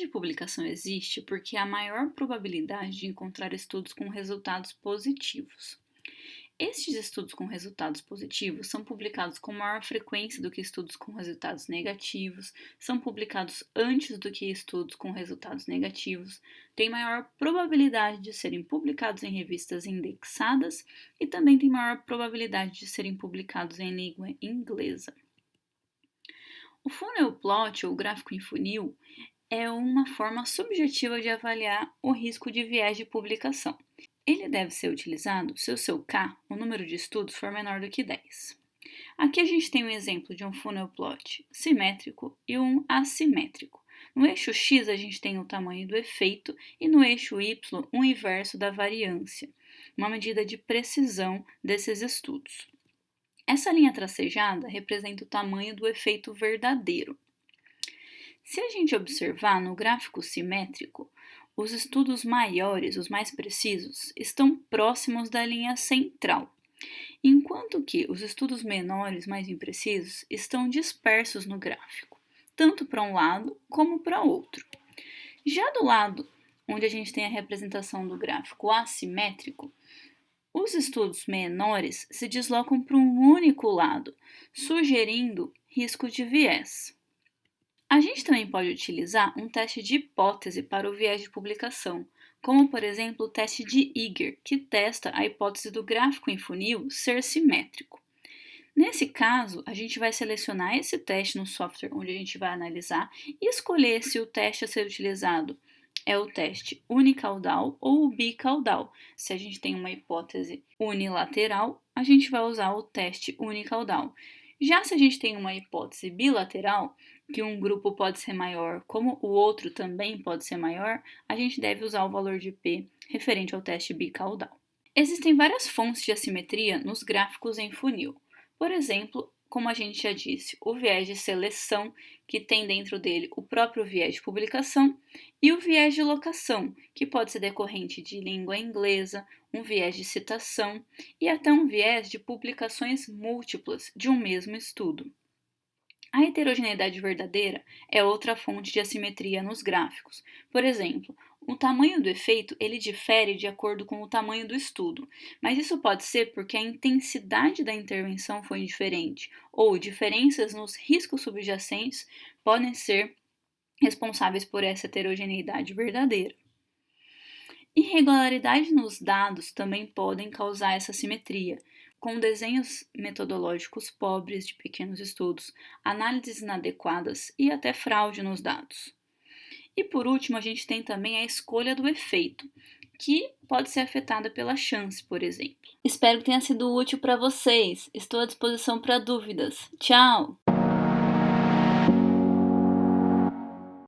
de publicação existe porque há maior probabilidade de encontrar estudos com resultados positivos. Estes estudos com resultados positivos são publicados com maior frequência do que estudos com resultados negativos, são publicados antes do que estudos com resultados negativos, têm maior probabilidade de serem publicados em revistas indexadas e também têm maior probabilidade de serem publicados em língua inglesa. O funnel plot, ou gráfico em funil, é uma forma subjetiva de avaliar o risco de viés de publicação. Ele deve ser utilizado se o seu K, o número de estudos, for menor do que 10. Aqui a gente tem um exemplo de um funnel plot simétrico e um assimétrico. No eixo X a gente tem o tamanho do efeito e no eixo Y o inverso da variância, uma medida de precisão desses estudos. Essa linha tracejada representa o tamanho do efeito verdadeiro. Se a gente observar no gráfico simétrico, os estudos maiores, os mais precisos, estão próximos da linha central, enquanto que os estudos menores, mais imprecisos, estão dispersos no gráfico, tanto para um lado como para outro. Já do lado onde a gente tem a representação do gráfico assimétrico, os estudos menores se deslocam para um único lado, sugerindo risco de viés. A gente também pode utilizar um teste de hipótese para o viés de publicação, como por exemplo o teste de Eager, que testa a hipótese do gráfico em funil ser simétrico. Nesse caso, a gente vai selecionar esse teste no software onde a gente vai analisar e escolher se o teste a ser utilizado é o teste unicaudal ou bicaudal. Se a gente tem uma hipótese unilateral, a gente vai usar o teste unicaudal. Já se a gente tem uma hipótese bilateral, que um grupo pode ser maior, como o outro também pode ser maior, a gente deve usar o valor de P referente ao teste bicaudal. Existem várias fontes de assimetria nos gráficos em funil. Por exemplo, como a gente já disse, o viés de seleção, que tem dentro dele o próprio viés de publicação, e o viés de locação, que pode ser decorrente de língua inglesa, um viés de citação e até um viés de publicações múltiplas de um mesmo estudo. A heterogeneidade verdadeira é outra fonte de assimetria nos gráficos. Por exemplo, o tamanho do efeito ele difere de acordo com o tamanho do estudo, mas isso pode ser porque a intensidade da intervenção foi diferente, ou diferenças nos riscos subjacentes podem ser responsáveis por essa heterogeneidade verdadeira. Irregularidades nos dados também podem causar essa assimetria, com desenhos metodológicos pobres de pequenos estudos, análises inadequadas e até fraude nos dados. E por último, a gente tem também a escolha do efeito, que pode ser afetada pela chance, por exemplo. Espero que tenha sido útil para vocês. Estou à disposição para dúvidas. Tchau!